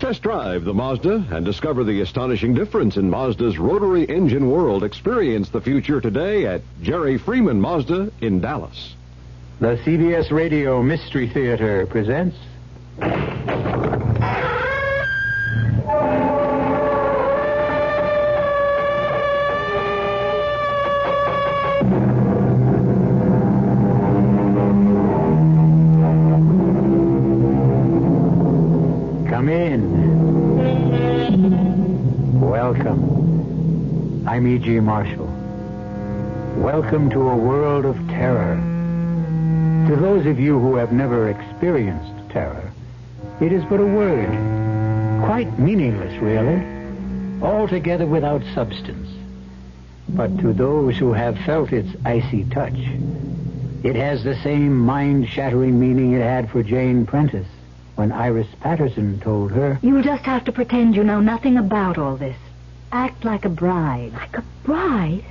Test drive the Mazda and discover the astonishing difference in Mazda's rotary engine world. Experience the future today at Jerry Freeman Mazda in Dallas. The CBS Radio Mystery Theater presents... Come in. Welcome. I'm E.G. Marshall. Welcome to a world of terror. To those of you who have never experienced terror, it is but a word, quite meaningless, really, altogether without substance. But to those who have felt its icy touch, it has the same mind-shattering meaning it had for Jane Prentice when Iris Patterson told her... You'll just have to pretend you know nothing about all this. Act like a bride. Like a bride?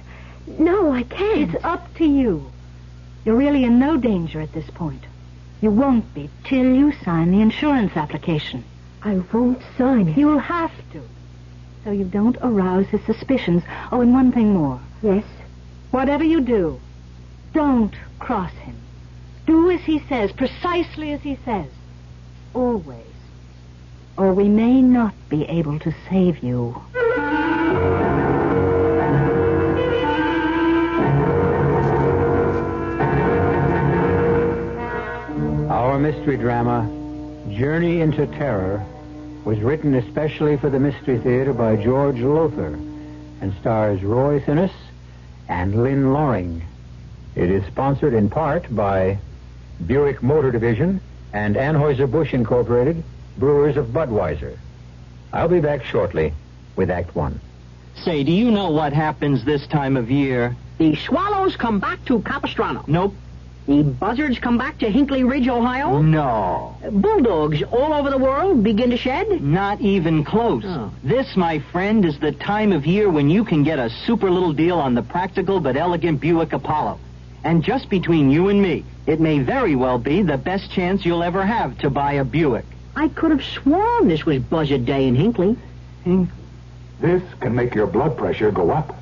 No, I can't. It's up to you. You're really in no danger at this point. You won't be till you sign the insurance application. I won't sign it. You'll have to, so you don't arouse his suspicions. Oh, and one thing more. Yes? Whatever you do, don't cross him. Do as he says, precisely as he says. Always. Or we may not be able to save you. Our mystery drama, Journey into Terror, was written especially for the Mystery Theater by George Lothar and stars Roy Thinnis and Lynn Loring. It is sponsored in part by Buick Motor Division and Anheuser-Busch Incorporated, brewers of Budweiser. I'll be back shortly with Act One. Say, do you know what happens this time of year? The swallows come back to Capistrano. Nope. The buzzards come back to Hinkley Ridge, Ohio. No. Bulldogs all over the world begin to shed. Not even close. Oh. This, my friend, is the time of year when you can get a super little deal on the practical but elegant Buick Apollo. And just between you and me, it may very well be the best chance you'll ever have to buy a Buick. I could have sworn this was Buzzard Day in Hinkley. This can make your blood pressure go up.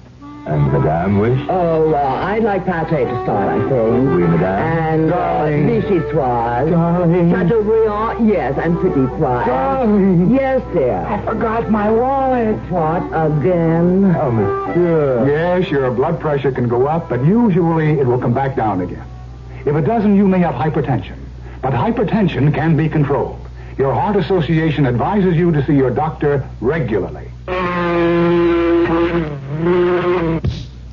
And Madame wish? Oh, I'd like pate to start, I think. Oui, Madame. And vichyssoise. Darling. Chateaubriand, yes, and petit pois. Darling. Yes, dear. I forgot my wallet. What, again? Oh, monsieur. Yes, your blood pressure can go up, but usually it will come back down again. If it doesn't, you may have hypertension. But hypertension can be controlled. Your Heart Association advises you to see your doctor regularly.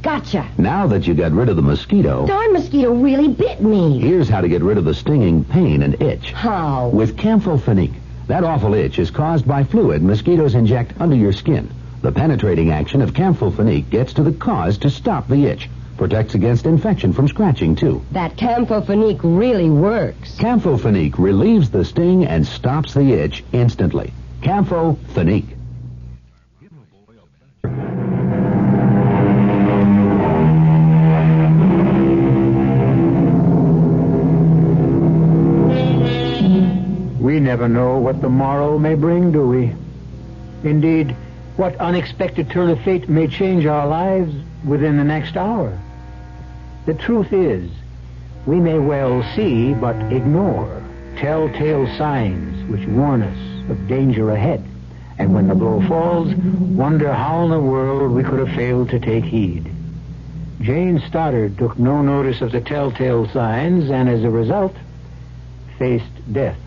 Gotcha. Now that you got rid of the mosquito, Darn mosquito really bit me. here's how to get rid of the stinging pain and itch. How? With Camphofenique. That awful itch is caused by fluid mosquitoes inject under your skin. The penetrating action of Camphofenique gets to the cause to stop the itch. Protects against infection from scratching, too. That Camphofenique really works. Camphofenique relieves the sting and stops the itch instantly. Camphofenique. We never know what the morrow may bring, do we? Indeed, what unexpected turn of fate may change our lives within the next hour. The truth is, we may well see but ignore telltale signs which warn us of danger ahead. And when the blow falls, wonder how in the world we could have failed to take heed. Jane Stoddard took no notice of the telltale signs and as a result faced death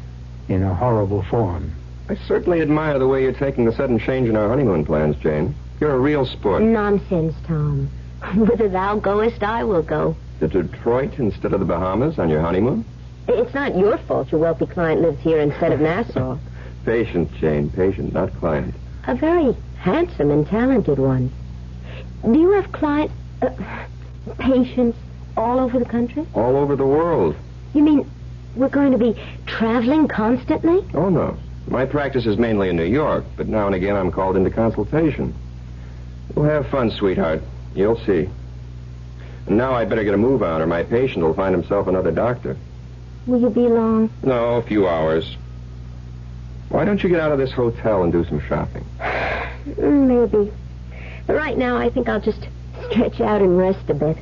in a horrible form. I certainly admire the way you're taking the sudden change in our honeymoon plans, Jane. You're a real sport. Nonsense, Tom. Whither thou goest, I will go. To Detroit instead of the Bahamas on your honeymoon? It's not your fault your wealthy client lives here instead of Nassau. Patient, Jane, patient, not client. A very handsome and talented one. Do you have patients all over the country? All over the world. You mean we're going to be traveling constantly? Oh, no. My practice is mainly in New York, but now and again I'm called into consultation. We'll have fun, sweetheart. You'll see. And now I'd better get a move on, or my patient will find himself another doctor. Will you be long? No, a few hours. Why don't you get out of this hotel and do some shopping? Maybe. But right now, I think I'll just stretch out and rest a bit.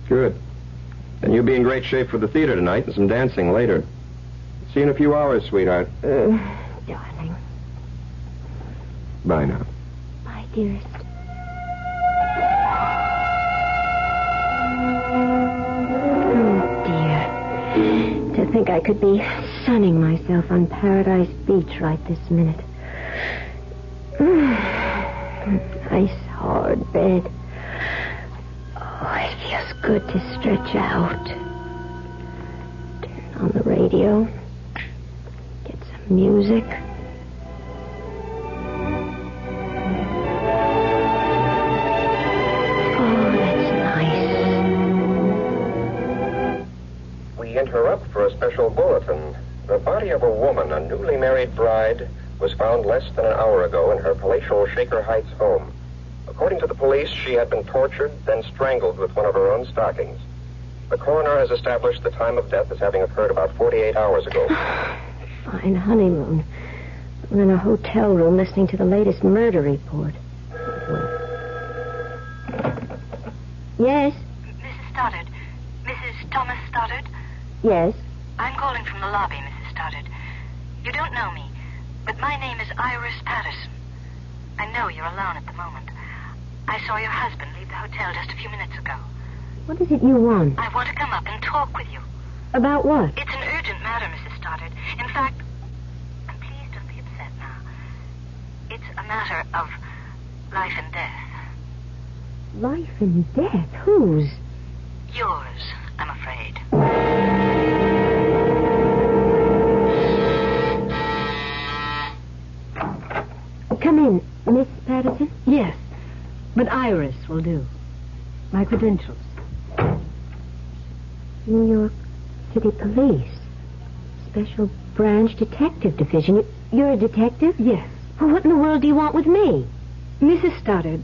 Good. Then you'll be in great shape for the theater tonight and some dancing later. See you in a few hours, sweetheart. Darling. Bye now. Bye, dearest. Oh, dear. To think I could be sunning myself on Paradise Beach right this minute. Nice, hard bed. Oh, it feels good to stretch out. Turn on the radio. Get some music. Oh, that's nice. We interrupt for a special bulletin. The body of a woman, a newly married bride, was found less than an hour ago in her palatial Shaker Heights home. According to the police, she had been tortured, then strangled with one of her own stockings. The coroner has established the time of death as having occurred about 48 hours ago. Fine honeymoon. We're in a hotel room listening to the latest murder report. Yes? Mrs. Stoddard. Mrs. Thomas Stoddard? Yes? I'm calling from the lobby, Mrs. Stoddard. You don't know me, but my name is Iris Patterson. I know you're alone at the moment. I saw your husband leave the hotel just a few minutes ago. What is it you want? I want to come up and talk with you. About what? It's an urgent matter, Mrs. Stoddard. In fact, and please don't be upset now. It's a matter of life and death. Life and death? Whose? Yours, I'm afraid. Come in, Miss Patterson. Yes, but Iris will do. My credentials. New York City Police. Special Branch Detective Division. You're a detective? Yes. Well, what in the world do you want with me? Mrs. Stoddard,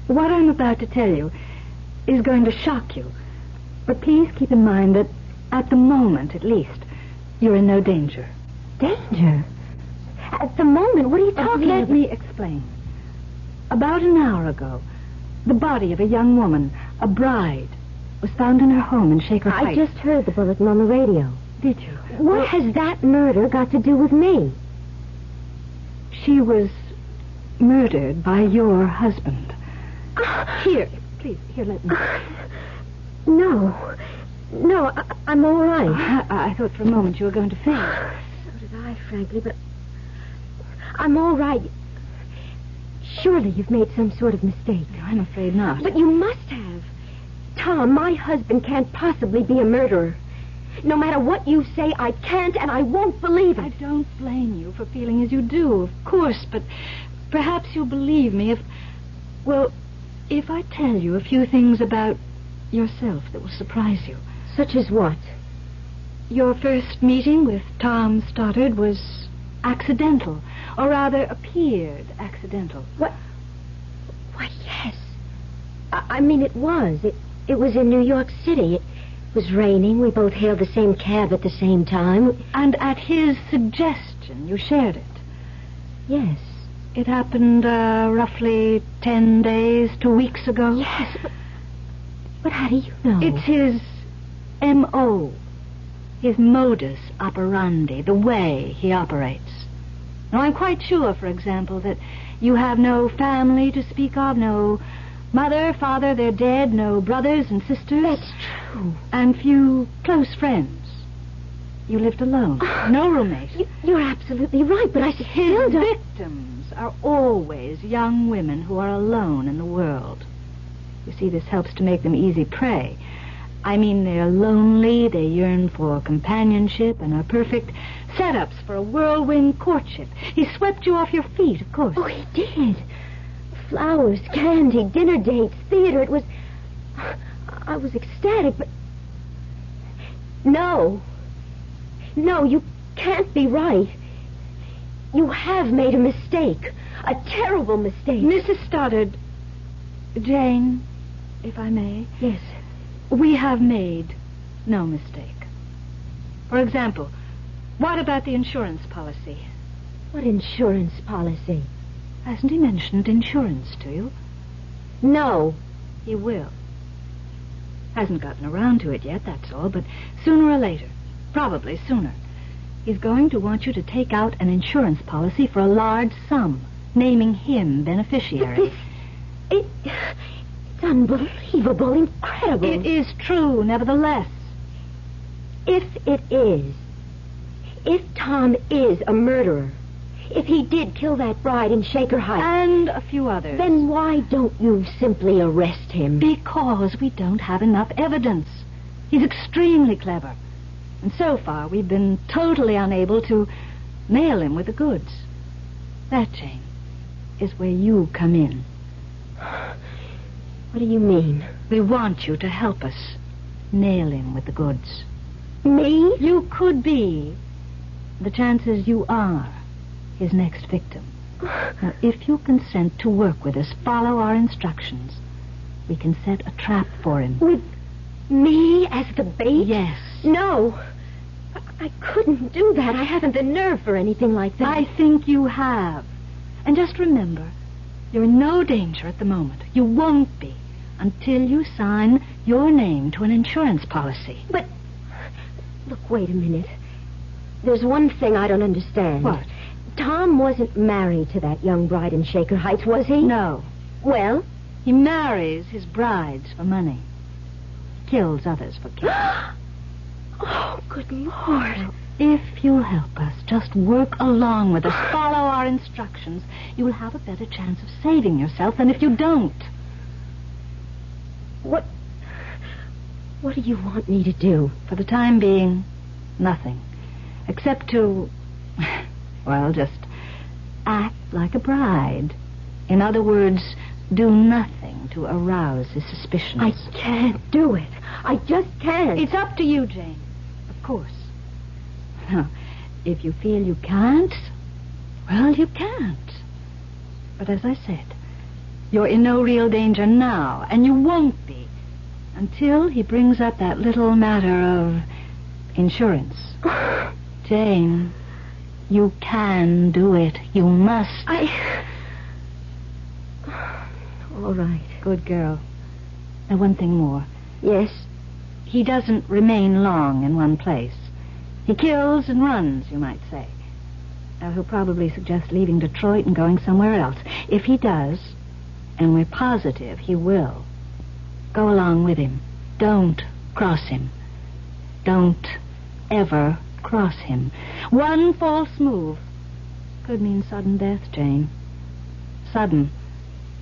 what I'm about to tell you is going to shock you. But please keep in mind that, at the moment at least, you're in no danger. Danger? At the moment? What are you talking about? Let me explain. About an hour ago, the body of a young woman, a bride, was found in her home in Shaker Heights. I just heard the bulletin on the radio. Did you? What has that murder got to do with me? She was murdered by your husband. Here, please, here, let me. No. No, I'm all right. I thought for a moment you were going to faint. So did I, frankly, but I'm all right. Surely you've made some sort of mistake. No, I'm afraid not. But you must have. Tom, my husband can't possibly be a murderer. No matter what you say, I can't and I won't believe it. I don't blame you for feeling as you do, of course, but perhaps you'll believe me if I tell you a few things about yourself that will surprise you. Such as what? Your first meeting with Tom Stoddard was accidental, or rather appeared accidental. What? Why, yes. I mean, it was. It was in New York City. It was raining. We both hailed the same cab at the same time. And at his suggestion, you shared it. Yes. It happened roughly 10 days, 2 weeks ago. Yes, but how do you know? It's his M.O., his modus operandi, the way he operates. Now, I'm quite sure, for example, that you have no family to speak of, no mother, father, they're dead, no brothers and sisters. That's true. And few close friends. You lived alone. No roommates. You're absolutely right, but I still His victims are always young women who are alone in the world. You see, this helps to make them easy prey. I mean, they're lonely, they yearn for companionship, and are perfect setups for a whirlwind courtship. He swept you off your feet, of course. Oh, he did. Flowers, candy, dinner dates, theater. It was... I was ecstatic, but... No. No, you can't be right. You have made a mistake. A terrible mistake. Mrs. Stoddard, Jane, if I may. Yes. We have made no mistake. For example, what about the insurance policy? What insurance policy? Hasn't he mentioned insurance to you? No. He will. Hasn't gotten around to it yet, that's all, but sooner or later, probably sooner, he's going to want you to take out an insurance policy for a large sum, naming him beneficiary. It's unbelievable, incredible. It is true, nevertheless. If it is, if Tom is a murderer, if he did kill that bride in Shaker Heights... And a few others. Then why don't you simply arrest him? Because we don't have enough evidence. He's extremely clever. And so far, we've been totally unable to nail him with the goods. That, Jane, is where you come in. What do you mean? We want you to help us nail him with the goods. Me? You could be. The chances you are his next victim. Now, if you consent to work with us, follow our instructions, we can set a trap for him. With me as the bait? Yes. No. I couldn't do that. I haven't the nerve for anything like that. I think you have. And just remember, you're in no danger at the moment. You won't be until you sign your name to an insurance policy. But, look, wait a minute. There's one thing I don't understand. What? Tom wasn't married to that young bride in Shaker Heights, was he? No. Well? He marries his brides for money. Kills others for killing. Oh, good Lord. Now, if you'll help us, just work along with us, follow our instructions, you'll have a better chance of saving yourself than if you don't. What do you want me to do? For the time being, nothing. Except to... well, just act like a bride. In other words, do nothing to arouse his suspicions. I can't do it. I just can't. It's up to you, Jane. Of course. Now, if you feel you can't, well, you can't. But as I said, you're in no real danger now, and you won't be until he brings up that little matter of insurance. Jane, you can do it. You must. All right. Good girl. Now, one thing more. Yes? He doesn't remain long in one place. He kills and runs, you might say. Now, he'll probably suggest leaving Detroit and going somewhere else. If he does, and we're positive he will, go along with him. Don't cross him. Don't ever cross him. One false move could mean sudden death, Jane. Sudden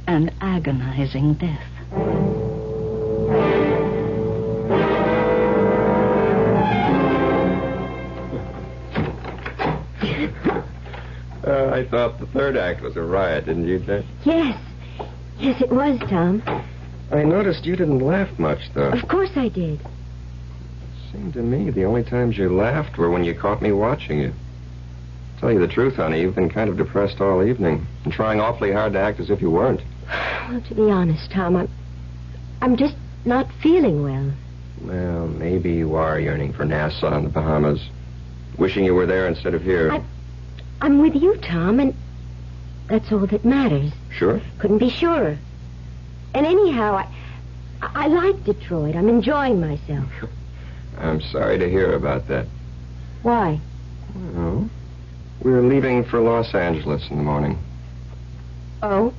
and agonizing death. I thought the third act was a riot, didn't you, Jane? Yes. Yes, it was, Tom. I noticed you didn't laugh much, though. Of course I did. It seemed to me the only times you laughed were when you caught me watching you. Tell you the truth, honey, you've been kind of depressed all evening and trying awfully hard to act as if you weren't. Well, to be honest, Tom, I'm just not feeling well. Well, maybe you are yearning for Nassau and the Bahamas. Wishing you were there instead of here. I'm with you, Tom, and that's all that matters. Sure? Couldn't be surer. And anyhow, I like Detroit. I'm enjoying myself. I'm sorry to hear about that. Why? Well, we're leaving for Los Angeles in the morning. Oh?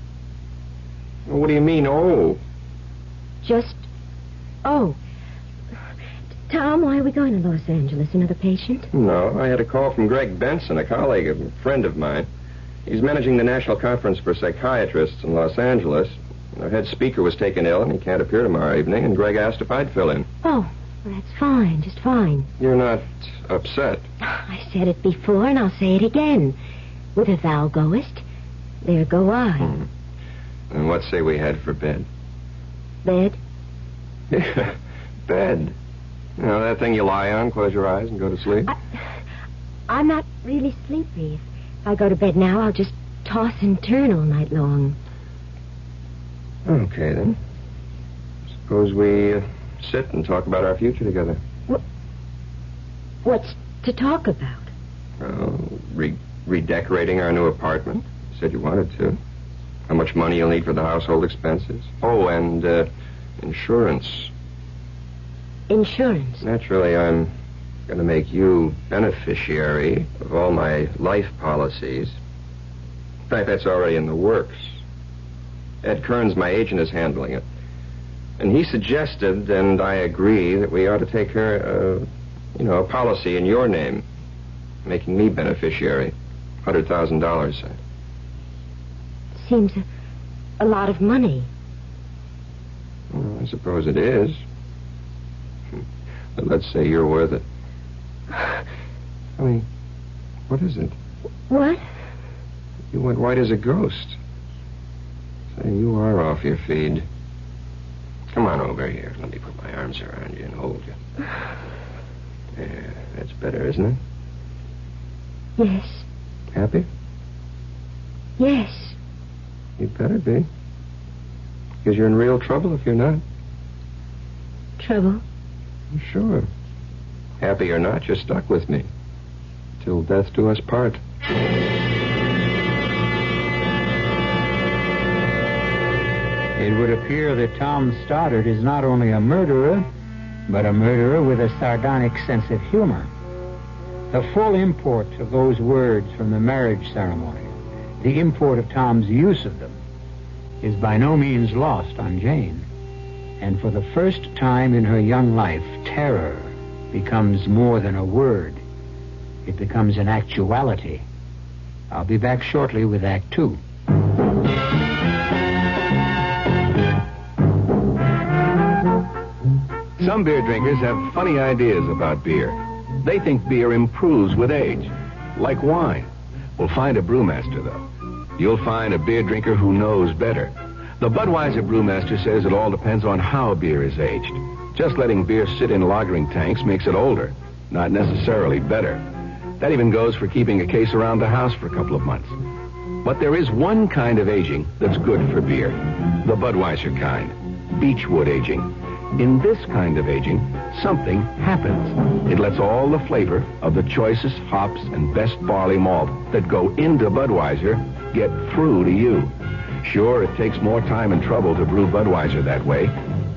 Well, what do you mean, oh? Just, oh. Tom, why are we going to Los Angeles? Another patient? No, I had a call from Greg Benson, a colleague, a friend of mine. He's managing the National Conference for Psychiatrists in Los Angeles. Our head speaker was taken ill, and he can't appear tomorrow evening, and Greg asked if I'd fill in. Oh, well, that's fine, just fine. You're not upset? I said it before, and I'll say it again. Whither thou goest, there go I. And what say we head for bed? Bed? Yeah, bed. You know, that thing you lie on, close your eyes, and go to sleep? I'm not really sleepy. If I go to bed now, I'll just toss and turn all night long. Okay, then. Suppose we sit and talk about our future together. What's to talk about? Oh, redecorating our new apartment. You said you wanted to. How much money you'll need for the household expenses. Oh, and insurance. Insurance? Naturally, I'm going to make you beneficiary of all my life policies. In fact, that's already in the works. Ed Kearns, my agent, is handling it. And he suggested, and I agree, that we ought to take a policy in your name, making me beneficiary. $100,000. Seems a lot of money. Well, I suppose it is. But let's say you're worth it. I mean, what is it? What? You went white as a ghost. Say, you are off your feed. Come on over here. Let me put my arms around you and hold you. Yeah, that's better, isn't it? Yes. Happy? Yes. You better be. Because you're in real trouble if you're not. Trouble? Sure. Happy or not, you're stuck with me. Till death do us part. It would appear that Tom Stoddard is not only a murderer, but a murderer with a sardonic sense of humor. The full import of those words from the marriage ceremony, the import of Tom's use of them, is by no means lost on Jane. And for the first time in her young life, terror becomes more than a word. It becomes an actuality. I'll be back shortly with Act Two. Some beer drinkers have funny ideas about beer. They think beer improves with age, like wine. Well, find a brewmaster, though. You'll find a beer drinker who knows better. The Budweiser brewmaster says it all depends on how beer is aged. Just letting beer sit in lagering tanks makes it older, not necessarily better. That even goes for keeping a case around the house for a couple of months. But there is one kind of aging that's good for beer, the Budweiser kind, beechwood aging. In this kind of aging, something happens. It lets all the flavor of the choicest hops and best barley malt that go into Budweiser get through to you. Sure, it takes more time and trouble to brew Budweiser that way,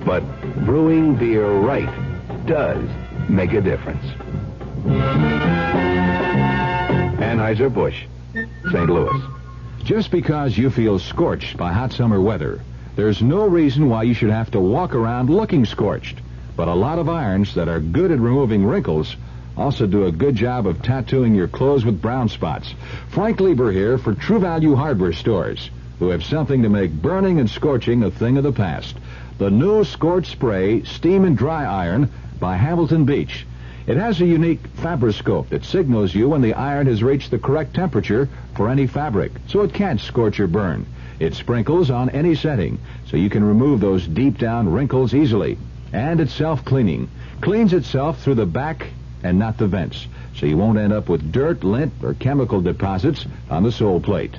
but brewing beer right does make a difference. Anheuser-Busch, St. Louis. Just because you feel scorched by hot summer weather, there's no reason why you should have to walk around looking scorched. But a lot of irons that are good at removing wrinkles also do a good job of tattooing your clothes with brown spots. Frank Lieber here for True Value Hardware Stores, who have something to make burning and scorching a thing of the past. The new Scorch Spray Steam and Dry Iron by Hamilton Beach. It has a unique fabroscope that signals you when the iron has reached the correct temperature for any fabric, so it can't scorch or burn. It sprinkles on any setting, so you can remove those deep-down wrinkles easily. And it's self-cleaning. Cleans itself through the back and not the vents, so you won't end up with dirt, lint, or chemical deposits on the sole plate.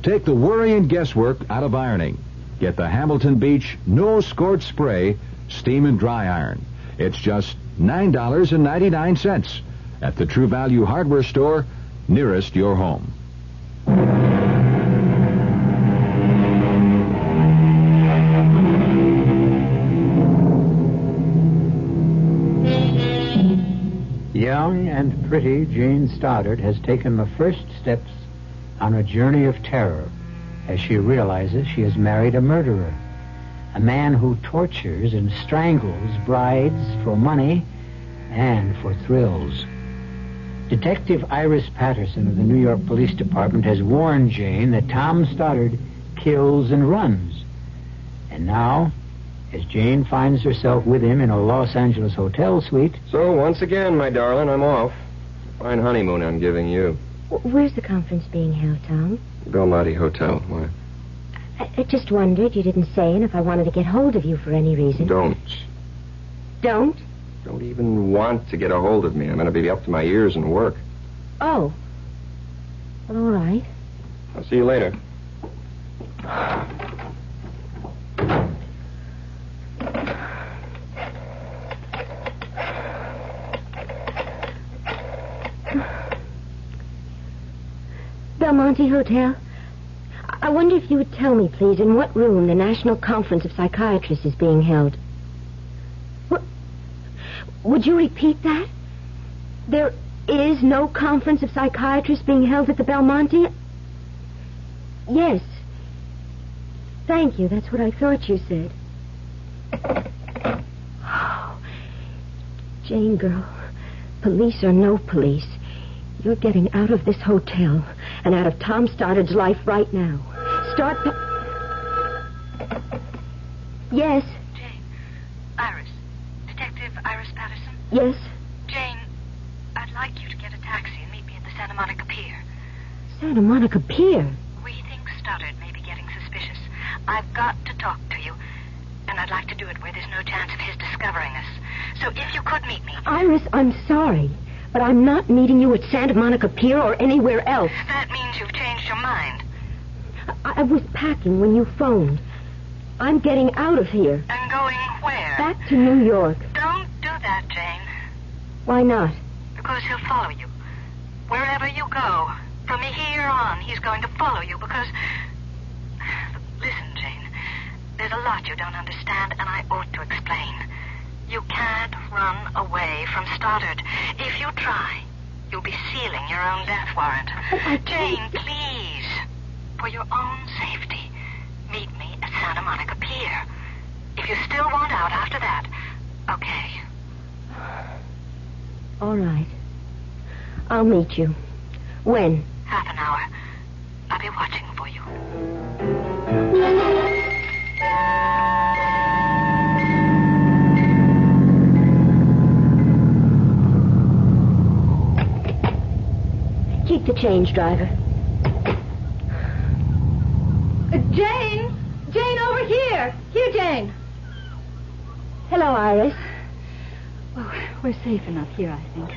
Take the worry and guesswork out of ironing. Get the Hamilton Beach No Scorch Spray Steam and Dry Iron. It's just $9.99 at the True Value Hardware Store nearest your home. Young and pretty Jane Stoddard has taken the first steps on a journey of terror as she realizes she has married a murderer, a man who tortures and strangles brides for money and for thrills. Detective Iris Patterson of the New York Police Department has warned Jane that Tom Stoddard kills and runs. And now, as Jane finds herself with him in a Los Angeles hotel suite... So, once again, my darling, I'm off. Fine honeymoon I'm giving you. Where's the conference being held, Tom? Belmonte Hotel. Why? I just wondered. You didn't say, and if I wanted to get hold of you for any reason. Don't. Don't? Don't even want to get a hold of me. I'm going to be up to my ears in work. Oh. Well, all right. I'll see you later. Belmonte Hotel? I wonder if you would tell me, please, in what room the National Conference of Psychiatrists is being held. What? Would you repeat that? There is no conference of psychiatrists being held at the Belmonte? Yes. Thank you. That's what I thought you said. Oh, Jane, girl, police or no police, you're getting out of this hotel and out of Tom Stoddard's life right now. Yes? Jane. Iris. Detective Iris Patterson? Yes? Jane, I'd like you to get a taxi and meet me at the Santa Monica Pier. Santa Monica Pier? We think Stoddard may be getting suspicious. I've got to talk to you, and I'd like to do it where there's no chance of his discovering us. So if you could meet me... Iris, I'm sorry, but I'm not meeting you at Santa Monica Pier or anywhere else. That means you've changed your mind. I was packing when you phoned. I'm getting out of here. And going where? Back to New York. Don't do that, Jane. Why not? Because he'll follow you. Wherever you go, from here on, he's going to follow you because... Listen, Jane, there's a lot you don't understand, and I ought to explain. You can't run away from Stoddard. If you try, you'll be sealing your own death warrant. Jane, please, for your own safety, meet me at Santa Monica Pier. If you still want out after that, okay. All right. I'll meet you. When? Half an hour. I'll be watching for you. Keep the change, driver. Jane! Jane, over here! Here, Jane! Hello, Iris. Oh, we're safe enough here, I think.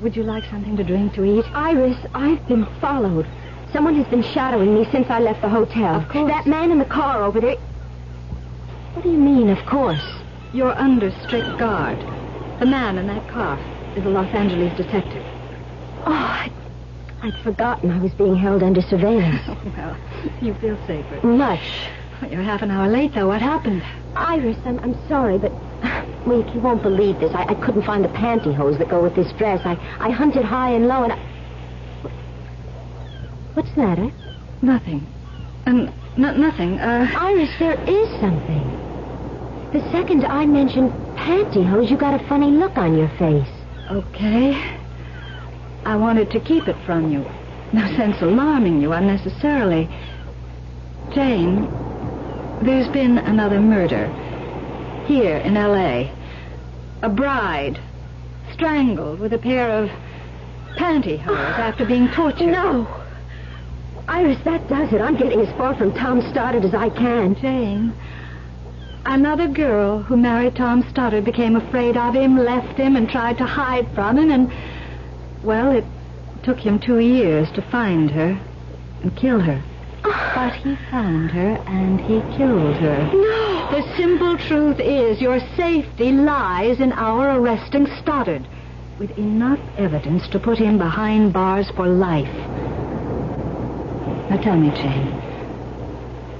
Would you like something to drink, to eat? Iris, I've been followed. Someone has been shadowing me since I left the hotel. Of course. That man in the car over there... What do you mean, of course? You're under strict guard. The man in that car is a Los Angeles detective. Oh, I'd forgotten I was being held under surveillance. Oh, well, you feel safer. Much. Well, you're half an hour late, though. What happened? Iris, I'm sorry, but... Wait, you won't believe this. I couldn't find the pantyhose that go with this dress. I hunted high and low, and What's the matter? Nothing. Nothing. Iris, there is something. The second I mentioned pantyhose, you got a funny look on your face. Okay. I wanted to keep it from you. No sense alarming you unnecessarily. Jane, there's been another murder. Here in L.A. A bride strangled with a pair of pantyhose after being tortured. No. Iris, that does it. I'm getting as far from Tom Stoddard as I can. Jane, another girl who married Tom Stoddard became afraid of him, left him, and tried to hide from him, and... Well, it took him 2 years to find her and kill her. But he found her and he killed her. No! The simple truth is your safety lies in our arresting Stoddard with enough evidence to put him behind bars for life. Now tell me, Jane,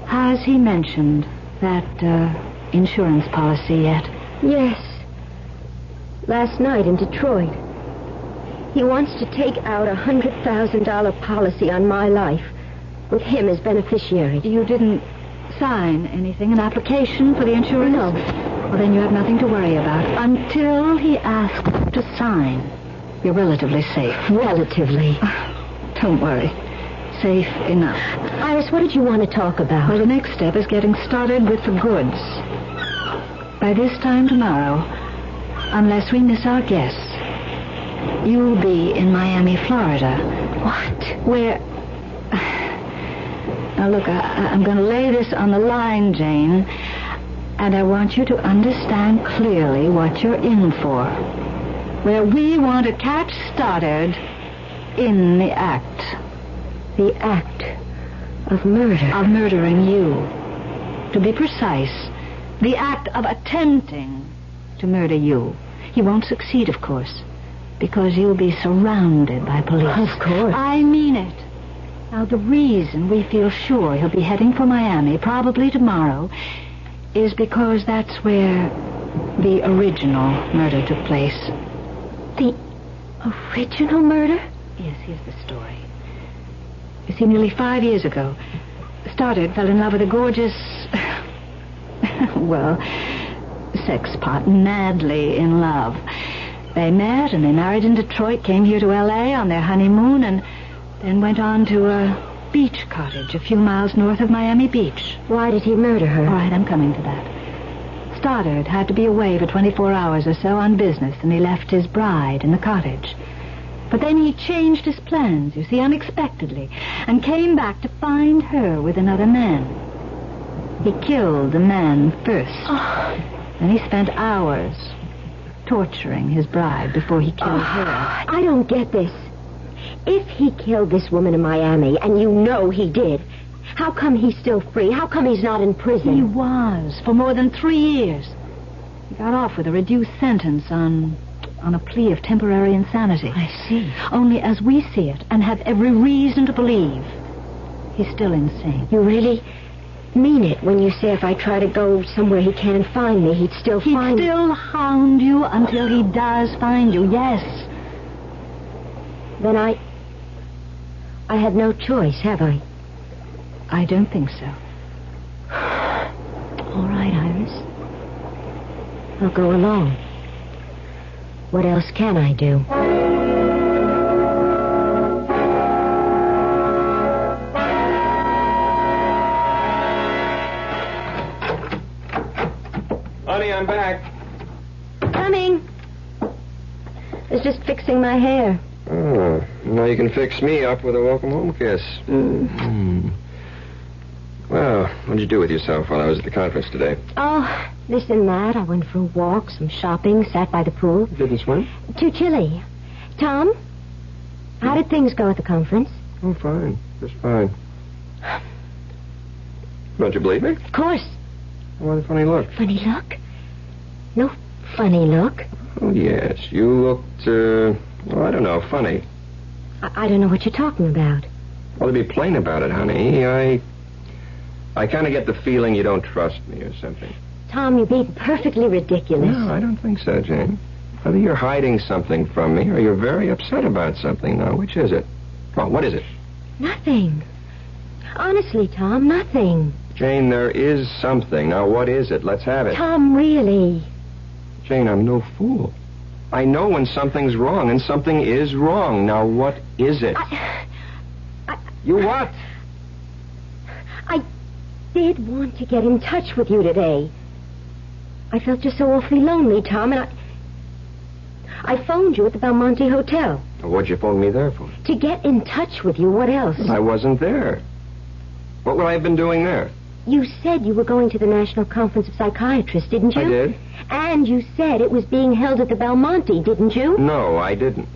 has he mentioned that insurance policy yet? Yes. Last night in Detroit. He wants to take out a $100,000 policy on my life with him as beneficiary. You didn't sign anything, an application for the insurance? No. Well, then you have nothing to worry about. Until he asks to sign, you're relatively safe. Relatively. Don't worry. Safe enough. Iris, what did you want to talk about? Well, the next step is getting started with the goods. By this time tomorrow, unless we miss our guests, you'll be in Miami, Florida. What? Where... Now, look, I'm going to lay this on the line, Jane, and I want you to understand clearly what you're in for. Where we want to catch Stoddard in the act. The act of murder. Of murdering you. To be precise, the act of attempting to murder you. He won't succeed, of course, because you'll be surrounded by police. Of course. I mean it. Now, the reason we feel sure he'll be heading for Miami, probably tomorrow, is because that's where the original murder took place. The original murder? Yes, here's the story. You see, nearly 5 years ago, Stoddard fell in love with a gorgeous... well, sex pot, madly in love. They met and they married in Detroit, came here to L.A. on their honeymoon, and then went on to a beach cottage a few miles north of Miami Beach. Why did he murder her? All right, I'm coming to that. Stoddard had to be away for 24 hours or so on business, and he left his bride in the cottage. But then he changed his plans, you see, unexpectedly, and came back to find her with another man. He killed the man first. And he spent hours torturing his bride before he killed her. I don't get this. If he killed this woman in Miami, and you know he did, how come he's still free? How come he's not in prison? He was, for more than 3 years. He got off with a reduced sentence on a plea of temporary insanity. I see. Only as we see it, and have every reason to believe, he's still insane. You really mean it when you say if I try to go somewhere he can't find me, he'd still find me? He'd still hound you until he does find you, yes. Then I had no choice, have I? I don't think so. All right, Iris. I'll go along. What else can I do? Honey, I'm back. Coming. I was just fixing my hair. Oh, now you can fix me up with a welcome home kiss. Well, what did you do with yourself while I was at the conference today? Oh, this and that. I went for a walk, some shopping, sat by the pool. Didn't swim? Too chilly. Tom, how did things go at the conference? Oh, fine. Just fine. Don't you believe me? Of course. Why the funny look? Funny look? No funny look. Oh, yes. You looked, well, I don't know, funny. I don't know what you're talking about. Well, to be plain about it, honey, I kind of get the feeling you don't trust me or something. Tom, you're being perfectly ridiculous. No, I don't think so, Jane. Either you're hiding something from me or you're very upset about something. Now, which is it? Well, what is it? Nothing. Honestly, Tom, nothing. Jane, there is something. Now, what is it? Let's have it. Tom, really. Jane, I'm no fool. I know when something's wrong, and something is wrong. Now, what is it? You what? I did want to get in touch with you today. I felt just so awfully lonely, Tom, and I phoned you at the Belmonte Hotel. What'd you phone me there for? To get in touch with you. What else? I wasn't there. What would I have been doing there? You said you were going to the National Conference of Psychiatrists, didn't you? I did. And you said it was being held at the Belmonte, didn't you? No, I didn't.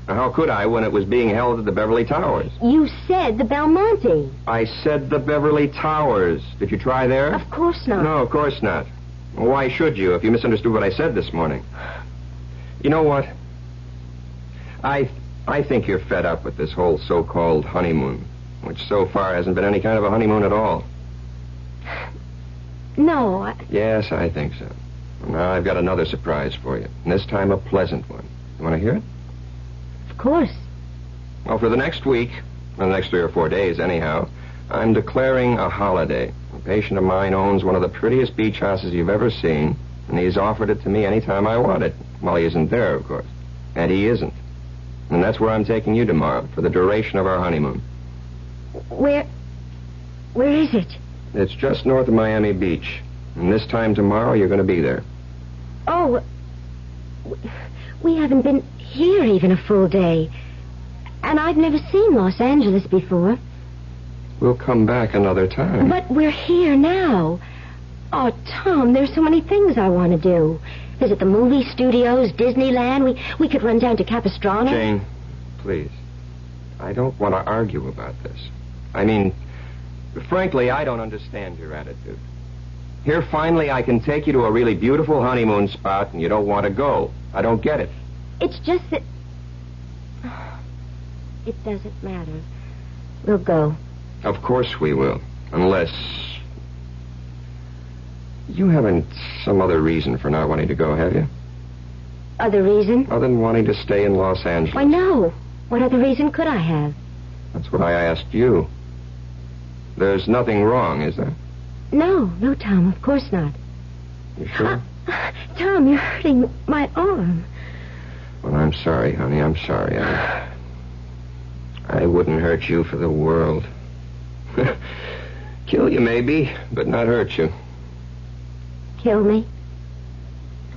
How could I when it was being held at the Beverly Towers? You said the Belmonte. I said the Beverly Towers. Did you try there? Of course not. No, of course not. Well, why should you if you misunderstood what I said this morning? You know what? I think you're fed up with this whole so-called honeymoon, which so far hasn't been any kind of a honeymoon at all. No, Yes, I think so. Now I've got another surprise for you, and this time a pleasant one. You want to hear it? Of course. Well, for the next week, well, the next 3 or 4 days anyhow, I'm declaring a holiday. A patient of mine owns one of the prettiest beach houses you've ever seen, and he's offered it to me any time I want it. Well, he isn't there, of course. And he isn't. And that's where I'm taking you tomorrow, for the duration of our honeymoon. Where is it? It's just north of Miami Beach. And this time tomorrow, you're going to be there. Oh, we haven't been here even a full day. And I've never seen Los Angeles before. We'll come back another time. But we're here now. Oh, Tom, there's so many things I want to do. Visit the movie studios, Disneyland. We could run down to Capistrano. Jane, please. I don't want to argue about this. I mean, frankly, I don't understand your attitude. Here, finally, I can take you to a really beautiful honeymoon spot, and you don't want to go. I don't get it. It's just that... It doesn't matter. We'll go. Of course we will. Unless... You haven't some other reason for not wanting to go, have you? Other reason? Other than wanting to stay in Los Angeles. Why, no. What other reason could I have? That's what I asked you. There's nothing wrong, is there? No, Tom, of course not. You sure? Tom, you're hurting my arm. Well, I'm sorry, honey. I'm sorry. I wouldn't hurt you for the world. Kill you, maybe, but not hurt you. Kill me?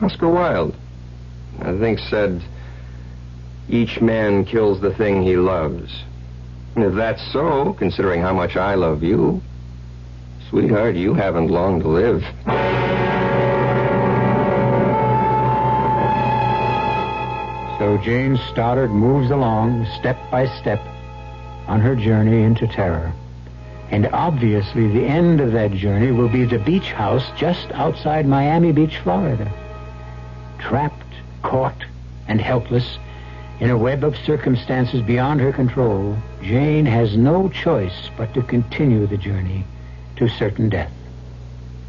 Oscar Wilde, I think, said, each man kills the thing he loves. And if that's so, considering how much I love you, sweetheart, you haven't long to live. So Jane Stoddard moves along, step by step, on her journey into terror. And obviously the end of that journey will be the beach house just outside Miami Beach, Florida. Trapped, caught, and helpless in a web of circumstances beyond her control, Jane has no choice but to continue the journey to certain death.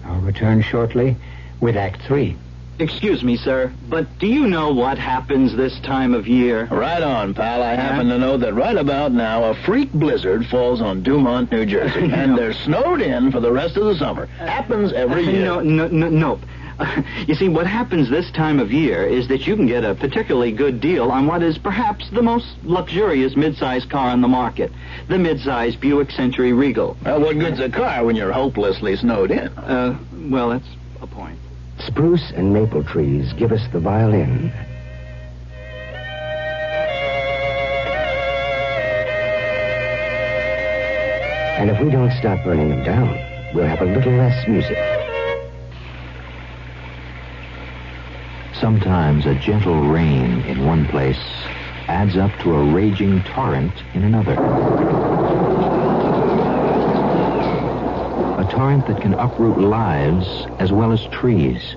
I'll return shortly with Act 3. Excuse me, sir, but do you know what happens this time of year? Right on, pal. I happen to know that right about now a freak blizzard falls on Dumont, New Jersey, and they're snowed in for the rest of the summer. Happens every year. Nope. You see, what happens this time of year is that you can get a particularly good deal on what is perhaps the most luxurious mid-size car on the market, the mid-size Buick Century Regal. Well, what good's a car when you're hopelessly snowed in? Well, that's a point. Spruce and maple trees give us the violin. And if we don't stop burning them down, we'll have a little less music. Sometimes a gentle rain in one place adds up to a raging torrent in another. A torrent that can uproot lives as well as trees.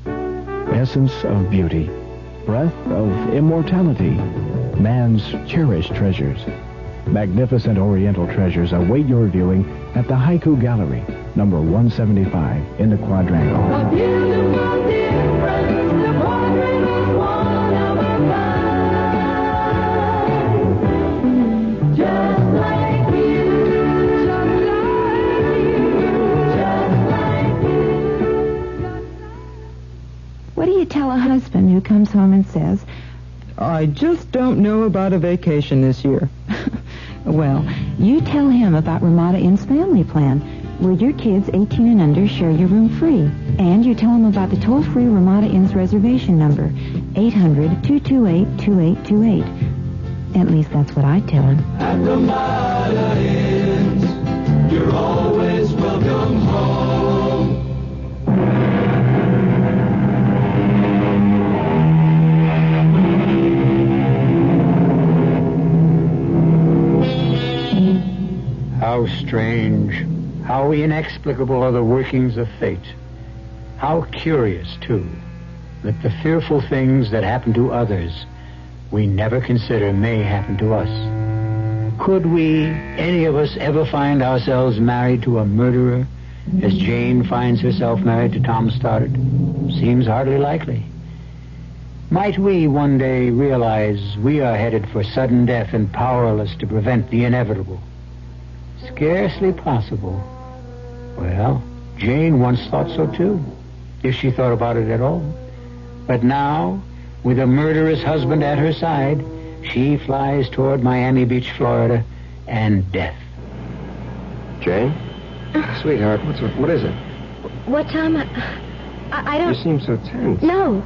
Essence of beauty, breath of immortality, man's cherished treasures. Magnificent Oriental treasures await your viewing at the Haiku Gallery, number 175 in the Quadrangle. What do you tell a husband who comes home and says, I just don't know about a vacation this year? Well, you tell him about Ramada Inn's family plan, where your kids 18 and under share your room free. And you tell him about the toll-free Ramada Inn's reservation number, 800-228-2828. At least that's what I tell him. At Ramada Inns, you're always welcome home. How strange, how inexplicable are the workings of fate. How curious, too, that the fearful things that happen to others we never consider may happen to us. Could we, any of us, ever find ourselves married to a murderer, as Jane finds herself married to Tom Stoddard? Seems hardly likely. Might we one day realize we are headed for sudden death and powerless to prevent the inevitable? Scarcely possible. Well, Jane once thought so too, if she thought about it at all. But now, with a murderous husband at her side, she flies toward Miami Beach, Florida, and death. Jane? Sweetheart, what is it? What, Tom? I don't... You seem so tense. No,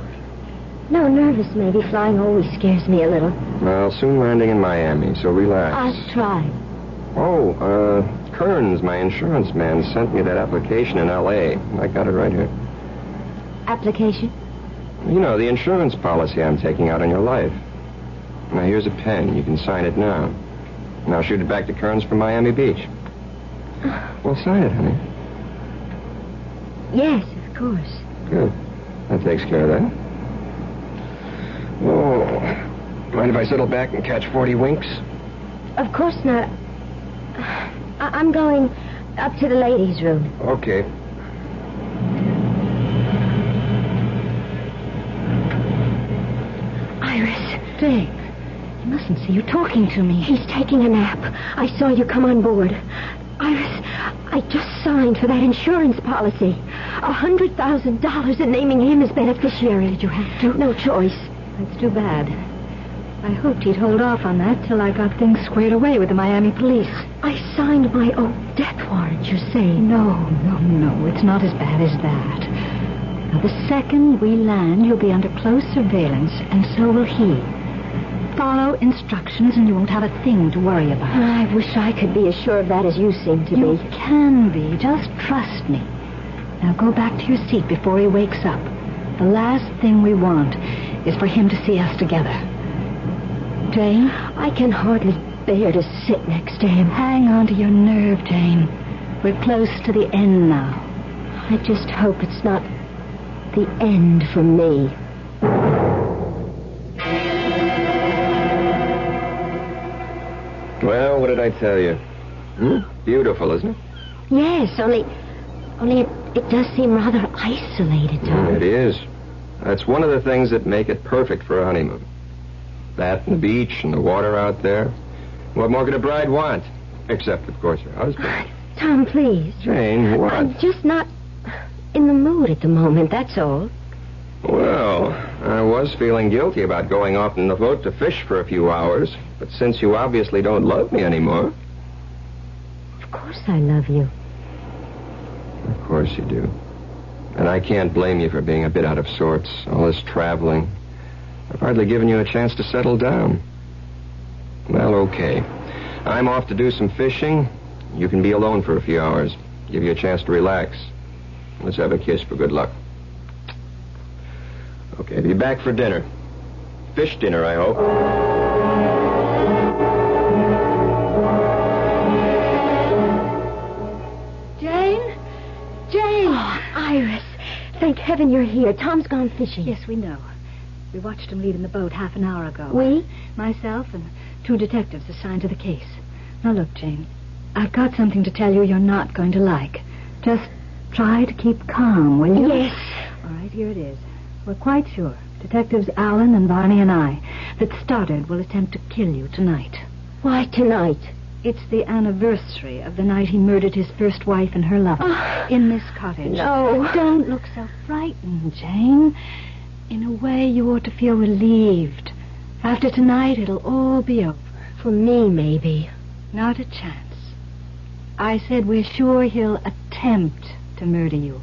nervous maybe. Flying always scares me a little. Well, soon landing in Miami, so relax. I'll try. Oh, Kearns, my insurance man, sent me that application in L.A. I got it right here. Application? You know, the insurance policy I'm taking out on your life. Now, here's a pen. You can sign it now. Now, shoot it back to Kearns from Miami Beach. Well, sign it, honey. Yes, of course. Good. That takes care of that. Oh, mind if I settle back and catch 40 winks? Of course not. I'm going up to the ladies' room. Okay. Iris. Jane, you mustn't see you talking to me. He's taking a nap. I saw you come on board. Iris, I just signed for that insurance policy. $100,000 and naming him as beneficiary. Did you have to? No choice. That's too bad. I hoped he'd hold off on that till I got things squared away with the Miami police. I signed my own death warrant, you say? No. It's not as bad as that. Now, the second we land, you'll be under close surveillance, and so will he. Follow instructions, and you won't have a thing to worry about. I wish I could be as sure of that as you seem to be. You can be. Just trust me. Now, go back to your seat before he wakes up. The last thing we want is for him to see us together. Jane? I can hardly bear to sit next to him. Hang on to your nerve, Jane. We're close to the end now. I just hope it's not the end for me. Well, what did I tell you? Beautiful, isn't it? Yes, only it does seem rather isolated, Tom. It is. That's one of the things that make it perfect for a honeymoon. That and the beach and the water out there. What more could a bride want? Except, of course, her husband. Tom, please. Jane, what? I'm just not in the mood at the moment, that's all. Well, I was feeling guilty about going off in the boat to fish for a few hours. But since you obviously don't love me anymore... Of course I love you. Of course you do. And I can't blame you for being a bit out of sorts. All this traveling. I've hardly given you a chance to settle down. Well, okay. I'm off to do some fishing. You can be alone for a few hours. Give you a chance to relax. Let's have a kiss for good luck. Okay, be back for dinner. Fish dinner, I hope. Jane! Oh, Iris. Thank heaven you're here. Tom's gone fishing. Yes, we know. We watched him leave in the boat half an hour ago. We? Myself and 2 detectives assigned to the case. Now, look, Jane. I've got something to tell you you're not going to like. Just try to keep calm, will you? Yes. All right, here it is. We're quite sure, Detectives Allen and Barney and I, that Stoddard will attempt to kill you tonight. Why tonight? It's the anniversary of the night he murdered his first wife and her lover in this cottage. No. Don't look so frightened, Jane. In a way, you ought to feel relieved. After tonight, it'll all be over. For me, maybe. Not a chance. I said we're sure he'll attempt to murder you.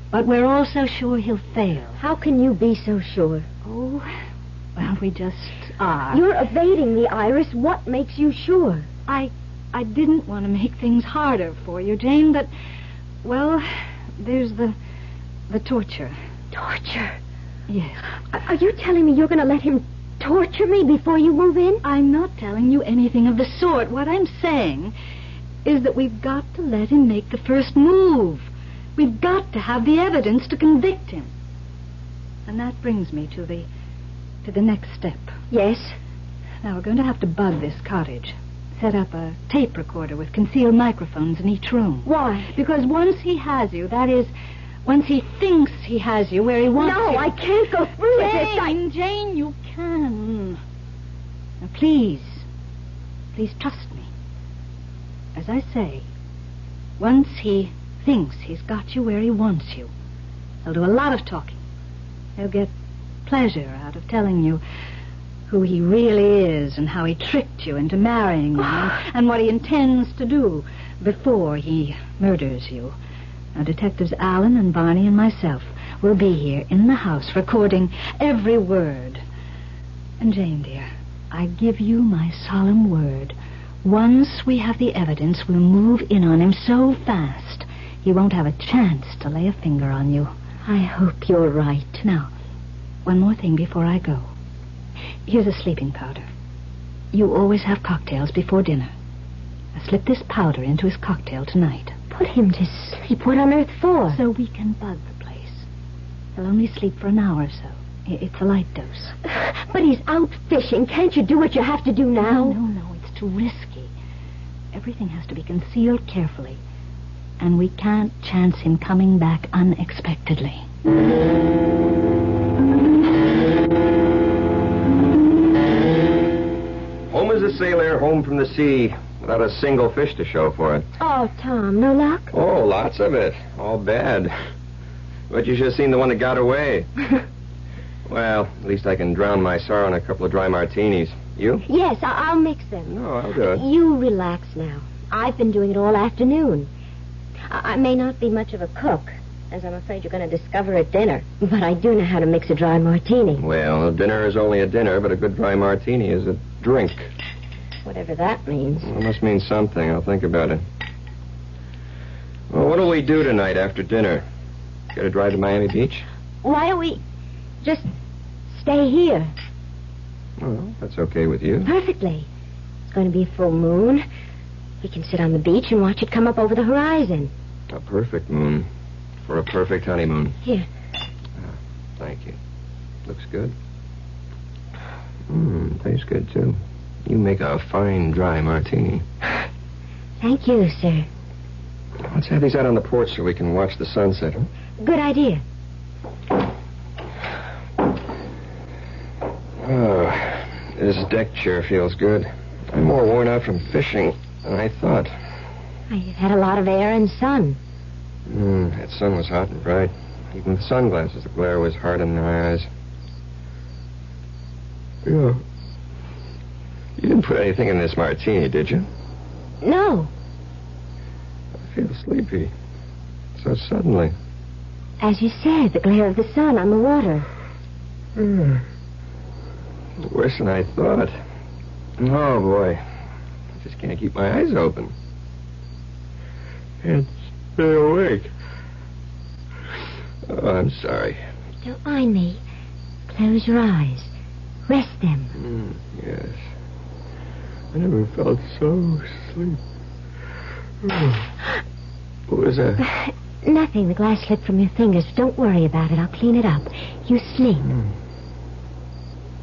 But we're also sure he'll fail. How can you be so sure? Oh, well, we just are. You're evading me, Iris. What makes you sure? I didn't want to make things harder for you, Jane, but, well, there's the torture. Torture? Yes. Are you telling me you're going to let him torture me before you move in? I'm not telling you anything of the sort. What I'm saying is that we've got to let him make the first move. We've got to have the evidence to convict him. And that brings me to the next step. Yes? Now, we're going to have to bug this cottage. Set up a tape recorder with concealed microphones in each room. Why? Because once he has you, that is, once he thinks he has you where he wants you... No, I can't go through with this. Jane, you can. Now, please trust me. As I say, once he thinks he's got you where he wants you, he'll do a lot of talking. He'll get pleasure out of telling you who he really is and how he tricked you into marrying him and what he intends to do before he murders you. Now, Detectives Allen and Barney and myself will be here in the house recording every word. And, Jane, dear, I give you my solemn word. Once we have the evidence, we'll move in on him so fast he won't have a chance to lay a finger on you. I hope you're right. Now, one more thing before I go. Here's a sleeping powder. You always have cocktails before dinner. Now, slip this powder into his cocktail tonight. Put him to sleep? What on earth for? So we can bug the place. He'll only sleep for an hour or so. It's a light dose. But he's out fishing. Can't you do what you have to do now? No, it's too risky. Everything has to be concealed carefully. And we can't chance him coming back unexpectedly. Home as a sailor, home from the sea, without a single fish to show for it. Oh, Tom, no luck? Oh, lots of it. All bad. But you should have seen the one that got away. Well, at least I can drown my sorrow in a couple of dry martinis. You? Yes, I'll mix them. No, I'll do it. You relax now. I've been doing it all afternoon. I may not be much of a cook, as I'm afraid you're going to discover at dinner, but I do know how to mix a dry martini. Well, a dinner is only a dinner, but a good dry martini is a drink. Whatever that means. Well, it must mean something. I'll think about it. Well, what'll we do tonight after dinner? Get a drive to Miami Beach? Why don't we just stay here? Well, that's okay with you. Perfectly. It's going to be a full moon. We can sit on the beach and watch it come up over the horizon. A perfect moon for a perfect honeymoon. Here. Thank you. Looks good. Tastes good, too. You make a fine dry martini. Thank you, sir. Let's have these out on the porch so we can watch the sunset. Good idea. Oh, this deck chair feels good. I'm more worn out from fishing than I thought. You've had a lot of air and sun. That sun was hot and bright. Even with sunglasses, the glare was hard in my eyes. Yeah. You didn't put anything in this martini, did you? No. I feel sleepy. So suddenly. As you said, the glare of the sun on the water. Worse than I thought. Oh, boy. I just can't keep my eyes open. Can't stay awake. Oh, I'm sorry. Don't mind me. Close your eyes. Rest them. Yes. I never felt so asleep. What was that? Nothing. The glass slipped from your fingers. Don't worry about it. I'll clean it up. You sleep.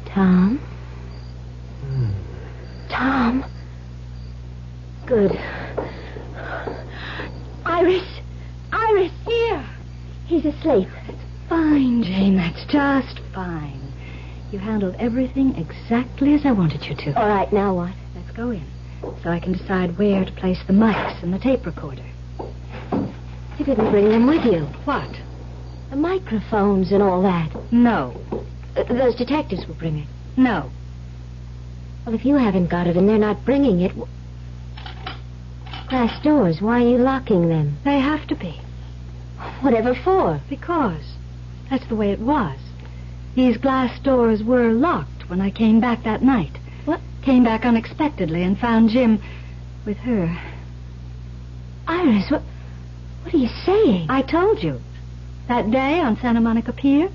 Tom? Tom? Good. Iris! Iris, here! He's asleep. Fine, Jane. That's just fine. You handled everything exactly as I wanted you to. All right, now what? Let's go in, so I can decide where to place the mics and the tape recorder. You didn't bring them with you. What? The microphones and all that. No. Those detectives will bring it. No. Well, if you haven't got it and they're not bringing it... Glass doors, why are you locking them? They have to be. Whatever for? Because that's the way it was. These glass doors were locked when I came back that night. What? Came back unexpectedly and found Jim with her. Iris, what are you saying? I told you. That day on Santa Monica Pier,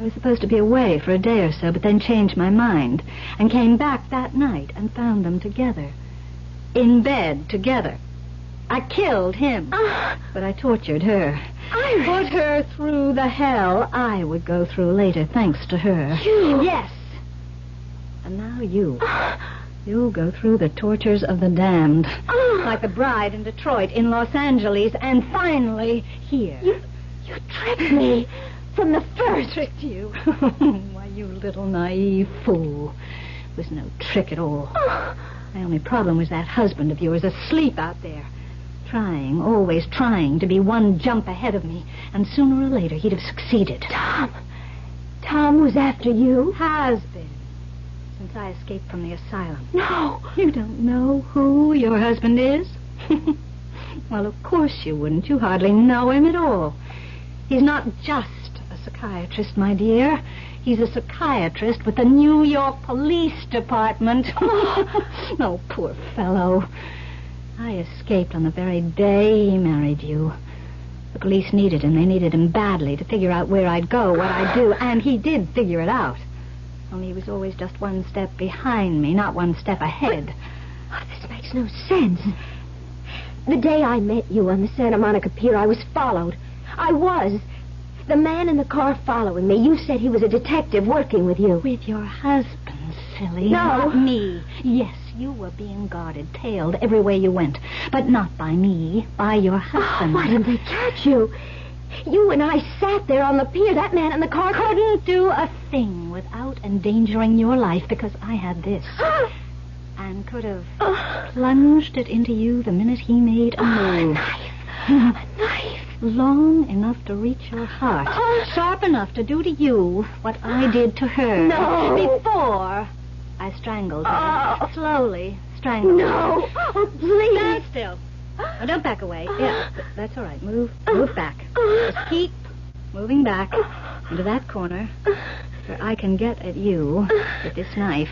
I was supposed to be away for a day or so, but then changed my mind and came back that night and found them together. In bed together. I killed him, but I tortured her. Iris. Put her through the hell I would go through later, thanks to her. You? Yes. And now you. You'll go through the tortures of the damned. Like the bride in Detroit, in Los Angeles, and finally here. You tricked me from the first. Tricked you? Why, you little naive fool. It was no trick at all. My only problem was that husband of yours asleep out there. Trying, always trying to be one jump ahead of me. And sooner or later he'd have succeeded. Tom was after you? Has been. Since I escaped from the asylum. No. You don't know who your husband is? Well, of course you wouldn't. You hardly know him at all. He's not just a psychiatrist, my dear. He's a psychiatrist with the New York Police Department. Oh, poor fellow. I escaped on the very day he married you. The police needed him. They needed him badly to figure out where I'd go, what I'd do, and he did figure it out. Only he was always just one step behind me, not one step ahead. This makes no sense. The day I met you on the Santa Monica Pier, I was followed. I was. The man in the car following me, you said he was a detective working with you. With your husband, silly. No. Not me. Yes, you were being guarded, tailed everywhere you went. But not by me, by your husband. Why didn't they catch you? You and I sat there on the pier. That man in the car couldn't do a thing without endangering your life because I had this. And could have plunged it into you the minute he made a move. A knife. Long enough to reach your heart. Sharp enough to do to you what I did to her. No. Before I strangled her. Slowly strangled her. No. Oh, please. Stand still. Now, don't back away. Yeah, that's all right. Move back. Just keep moving back into that corner where I can get at you with this knife.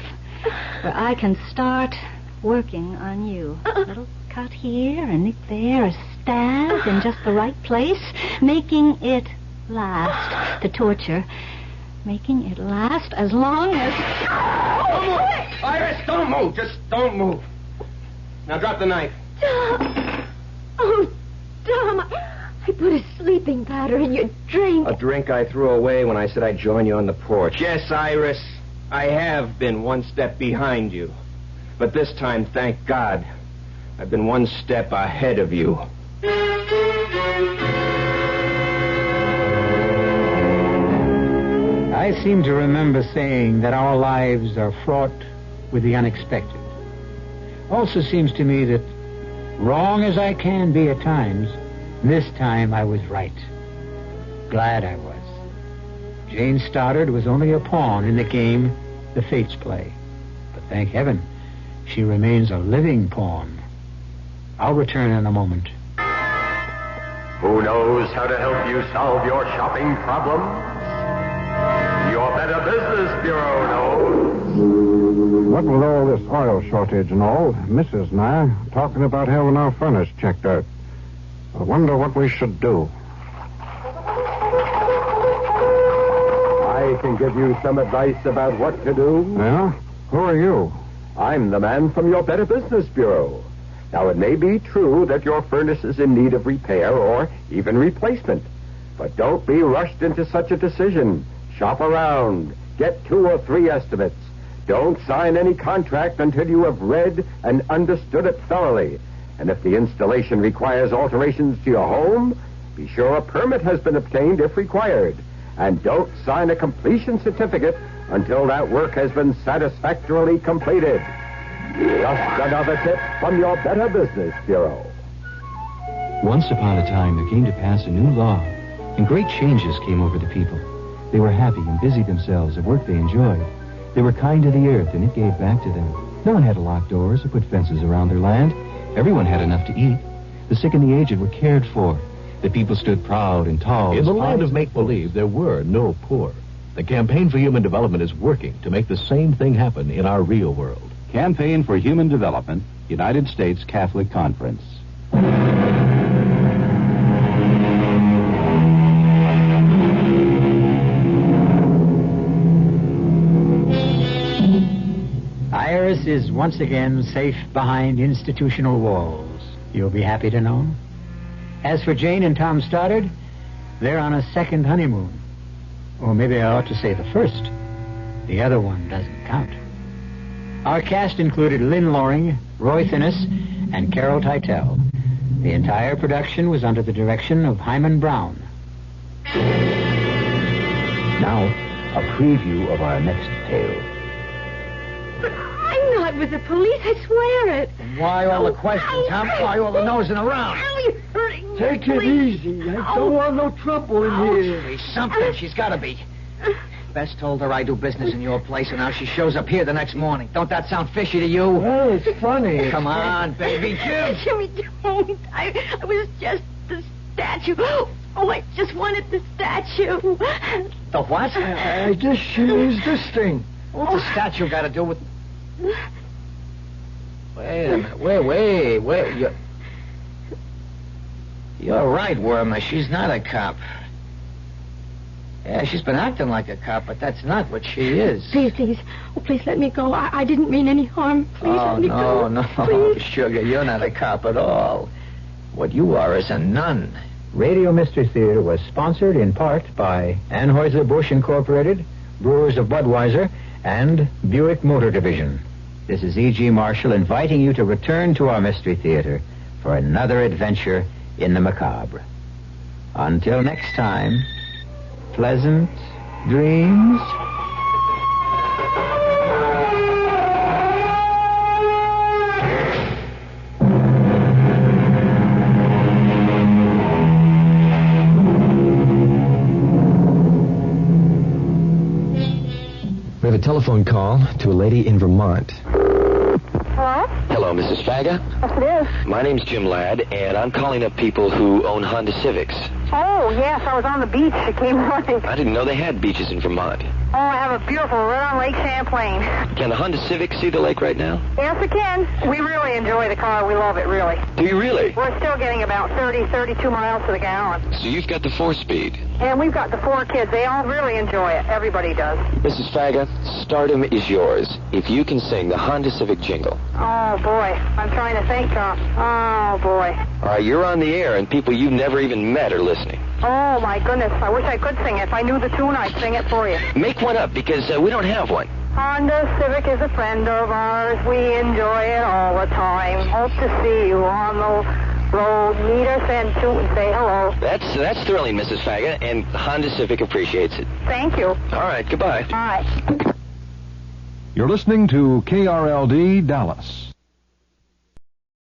Where I can start working on you. A little cut here, a nick there, a stab in just the right place, making it last. The torture, making it last as long as... Don't move! Iris, don't move! Just don't move. Now drop the knife. Tom! Oh, Tom, I put a sleeping powder in your drink. A drink I threw away when I said I'd join you on the porch. Yes, Iris, I have been one step behind you. But this time, thank God, I've been one step ahead of you. I seem to remember saying that our lives are fraught with the unexpected. Also seems to me that, wrong as I can be at times, this time I was right. Glad I was. Jane Stoddard was only a pawn in the game the fates play. But thank heaven, she remains a living pawn. I'll return in a moment. Who knows how to help you solve your shopping problems? Your Better Business Bureau knows. What with all this oil shortage and all, Mrs. and I are talking about having our furnace checked out. I wonder what we should do. I can give you some advice about what to do. Yeah? Who are you? I'm the man from your Better Business Bureau. Now, it may be true that your furnace is in need of repair or even replacement. But don't be rushed into such a decision. Shop around. Get 2 or 3 estimates. Don't sign any contract until you have read and understood it thoroughly. And if the installation requires alterations to your home, be sure a permit has been obtained if required. And don't sign a completion certificate until that work has been satisfactorily completed. Just another tip from your Better Business Bureau. Once upon a time, there came to pass a new law, and great changes came over the people. They were happy and busied themselves at work they enjoyed. They were kind to the earth, and it gave back to them. No one had to lock doors or put fences around their land. Everyone had enough to eat. The sick and the aged were cared for. The people stood proud and tall. In the land of make-believe, there were no poor. The Campaign for Human Development is working to make the same thing happen in our real world. Campaign for Human Development, United States Catholic Conference. Iris is once again safe behind institutional walls. You'll be happy to know. As for Jane and Tom Stoddard, they're on a second honeymoon. Or maybe I ought to say the first. The other one doesn't count. Our cast included Lynn Loring, Roy Finnis, and Carol Teitel. The entire production was under the direction of Himan Brown. Now, a preview of our next tale. I'm not with the police, I swear it. Why all the questions, huh? Why all the nosing around? Ow, you're hurting me. Take it easy. I don't want no trouble in here. Be something. She's got to be. Bess told her I do business in your place, and now she shows up here the next morning. Don't that sound fishy to you? Well, it's funny. Come on, baby. Jimmy, don't. I was just the statue. Oh, I just wanted the statue. The what? I guess she needs this thing. What's the statue got to do with... Wait a minute. Wait. You're right, Wormer. She's not a cop. Yeah, she's been acting like a cop, but that's not what she is. Please. Oh, please let me go. I didn't mean any harm. Please let me go. No, Please. Sugar, you're not a cop at all. What you are is a nun. Radio Mystery Theater was sponsored in part by Anheuser-Busch Incorporated, Brewers of Budweiser, and Buick Motor Division. This is E.G. Marshall inviting you to return to our Mystery Theater for another adventure in the macabre. Until next time, pleasant dreams. We have a telephone call to a lady in Vermont. Hello? Hello, Mrs. Faga. Yes, it is. My name's Jim Ladd, and I'm calling up people who own Honda Civics. Oh, yes, I was on the beach. It came running. I didn't know they had beaches in Vermont. Oh, I have a beautiful right on Lake Champlain. Can the Honda Civic see the lake right now? Yes, it can. We really enjoy the car. We love it, really. Do you really? We're still getting about 32 miles to the gallon. So you've got the 4-speed. And we've got the 4 kids. They all really enjoy it. Everybody does. Mrs. Faga, stardom is yours if you can sing the Honda Civic jingle. Oh, boy. I'm trying to think, Tom. Oh, boy. All right, you're on the air, and people you've never even met are listening. Oh, my goodness. I wish I could sing it. If I knew the tune, I'd sing it for you. Make one up, because we don't have one. Honda Civic is a friend of ours. We enjoy it all the time. Hope to see you on the road. Meet us and toot and say hello. That's thrilling, Mrs. Faga, and Honda Civic appreciates it. Thank you. All right, goodbye. Bye. You're listening to KRLD Dallas.